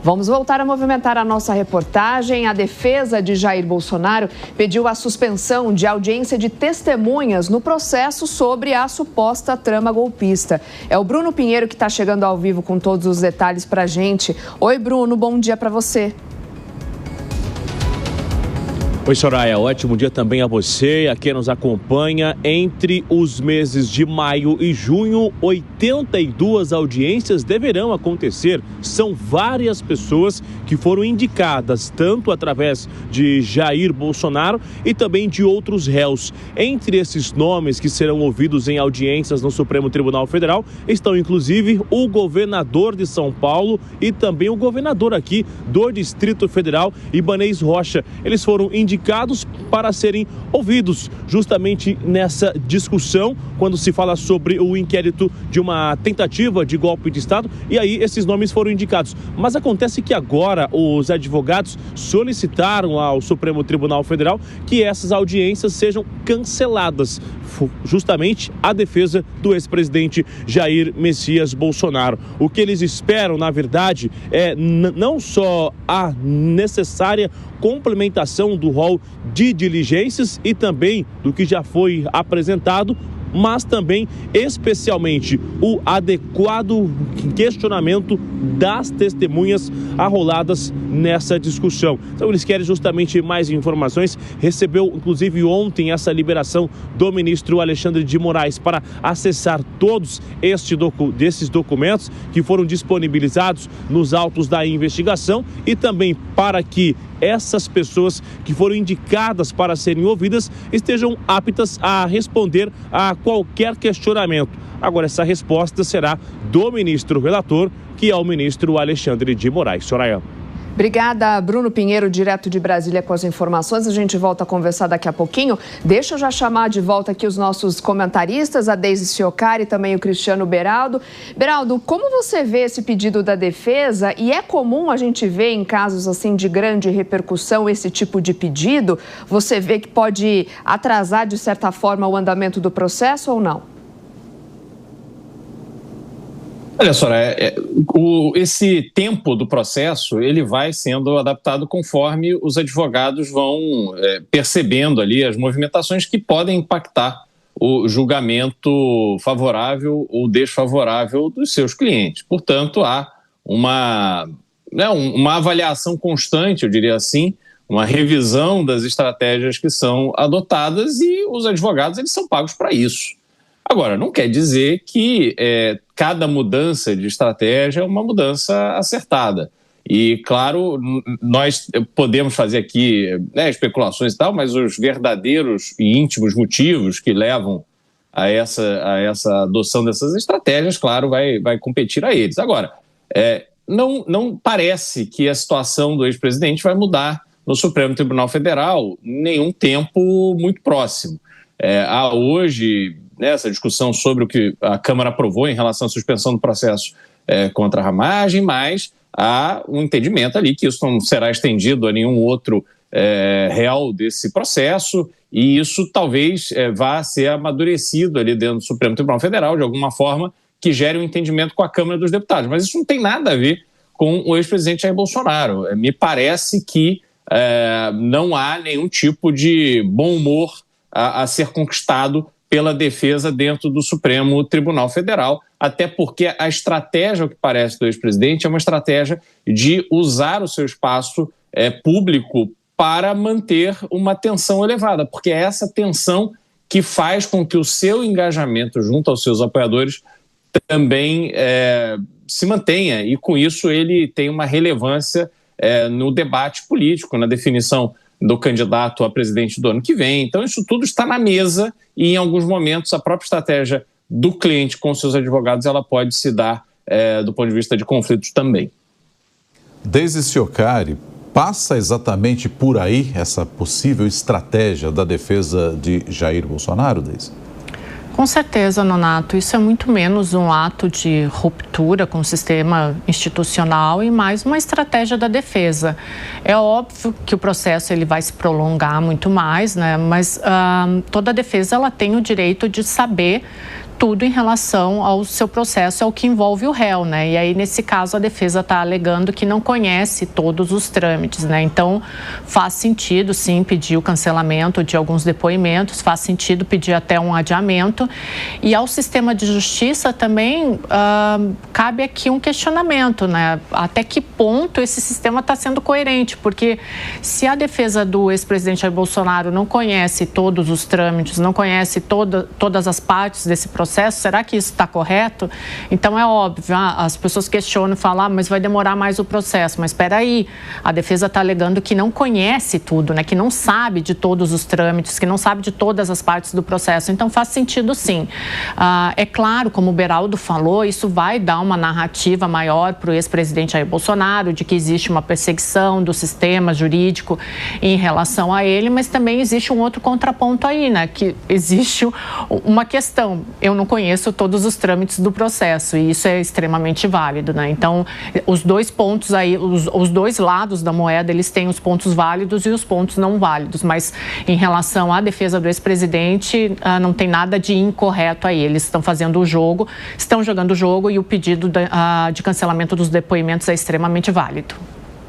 Vamos voltar a movimentar a nossa reportagem. A defesa de Jair Bolsonaro pediu a suspensão de audiência de testemunhas no processo sobre a suposta trama golpista. É o Bruno Pinheiro que está chegando ao vivo com todos os detalhes para a gente. Oi, Bruno, bom dia para você. Oi, Soraya, ótimo dia também a você, a quem nos acompanha. Entre os meses de maio e junho, 82 audiências deverão acontecer. São várias pessoas que foram indicadas, tanto através de Jair Bolsonaro e também de outros réus. Entre esses nomes que serão ouvidos em audiências no Supremo Tribunal Federal, estão inclusive o governador de São Paulo e também o governador aqui do Distrito Federal, Ibanez Rocha. Eles foram indicados para serem ouvidos justamente nessa discussão, quando se fala sobre o inquérito de uma tentativa de golpe de Estado, e aí esses nomes foram indicados. Mas acontece que agora os advogados solicitaram ao Supremo Tribunal Federal que essas audiências sejam canceladas, justamente a defesa do ex-presidente Jair Messias Bolsonaro. O que eles esperam, na verdade, é não só a necessária complementação do rol de diligências e também do que já foi apresentado, mas também, especialmente, o adequado questionamento das testemunhas arroladas nessa discussão. Então, eles querem justamente mais informações. Recebeu, inclusive, ontem essa liberação do ministro Alexandre de Moraes para acessar todos desses documentos que foram disponibilizados nos autos da investigação e também para que essas pessoas que foram indicadas para serem ouvidas estejam aptas a responder a qualquer questionamento. Agora, essa resposta será do ministro relator, que é o ministro Alexandre de Moraes. Soraya. Obrigada, Bruno Pinheiro, direto de Brasília com as informações. A gente volta a conversar daqui a pouquinho. Deixa eu já chamar de volta aqui os nossos comentaristas, a Deise Ciocari e também o Cristiano Beraldo. Beraldo, como você vê esse pedido da defesa? E é comum a gente ver em casos assim de grande repercussão esse tipo de pedido? Você vê que pode atrasar, de certa forma, o andamento do processo ou não? Olha, Soraya, esse tempo do processo ele vai sendo adaptado conforme os advogados vão percebendo ali as movimentações que podem impactar o julgamento favorável ou desfavorável dos seus clientes. Portanto, há uma avaliação constante, eu diria assim, uma revisão das estratégias que são adotadas e os advogados eles são pagos para isso. Agora, não quer dizer que cada mudança de estratégia é uma mudança acertada. E, claro, nós podemos fazer aqui especulações e tal, mas os verdadeiros e íntimos motivos que levam a essa adoção dessas estratégias, claro, vai competir a eles. Agora, não parece que a situação do ex-presidente vai mudar no Supremo Tribunal Federal em nenhum tempo muito próximo. Há hoje essa discussão sobre o que a Câmara aprovou em relação à suspensão do processo contra a ramagem, mas há um entendimento ali que isso não será estendido a nenhum outro réu desse processo e isso talvez vá ser amadurecido ali dentro do Supremo Tribunal Federal de alguma forma que gere um entendimento com a Câmara dos Deputados. Mas isso não tem nada a ver com o ex-presidente Jair Bolsonaro. Me parece que não há nenhum tipo de bom humor a ser conquistado pela defesa dentro do Supremo Tribunal Federal, até porque a estratégia, o que parece do ex-presidente, é uma estratégia de usar o seu espaço público para manter uma tensão elevada, porque é essa tensão que faz com que o seu engajamento junto aos seus apoiadores também se mantenha, e com isso ele tem uma relevância no debate político, na definição do candidato a presidente do ano que vem. Então isso tudo está na mesa e em alguns momentos a própria estratégia do cliente com seus advogados ela pode se dar do ponto de vista de conflitos também. Deise Ciocari, passa exatamente por aí essa possível estratégia da defesa de Jair Bolsonaro, Deise? Com certeza, Nonato, isso é muito menos um ato de ruptura com o sistema institucional e mais uma estratégia da defesa. É óbvio que o processo ele vai se prolongar muito mais, né? Mas toda a defesa ela tem o direito de saber tudo em relação ao seu processo, ao que envolve o réu, né? E aí, nesse caso, a defesa está alegando que não conhece todos os trâmites, né? Então, faz sentido, sim, pedir o cancelamento de alguns depoimentos, faz sentido pedir até um adiamento. E ao sistema de justiça também cabe aqui um questionamento, né? Até que ponto esse sistema está sendo coerente? Porque se a defesa do ex-presidente Jair Bolsonaro não conhece todos os trâmites, não conhece todas as partes desse processo, será que isso está correto? Então é óbvio, as pessoas questionam e falam, mas vai demorar mais o processo. Mas espera aí, a defesa está alegando que não conhece tudo, né? Que não sabe de todos os trâmites, que não sabe de todas as partes do processo. Então faz sentido, sim. É claro, como o Beraldo falou, isso vai dar uma narrativa maior para o ex-presidente Jair Bolsonaro, de que existe uma perseguição do sistema jurídico em relação a ele, mas também existe um outro contraponto aí, né? Que existe uma questão. Eu não conheço todos os trâmites do processo e isso é extremamente válido, né? Então, os dois pontos aí, os dois lados da moeda, eles têm os pontos válidos e os pontos não válidos, mas em relação à defesa do ex-presidente, não tem nada de incorreto aí. Eles estão fazendo o jogo, estão jogando o jogo e o pedido de cancelamento dos depoimentos é extremamente válido.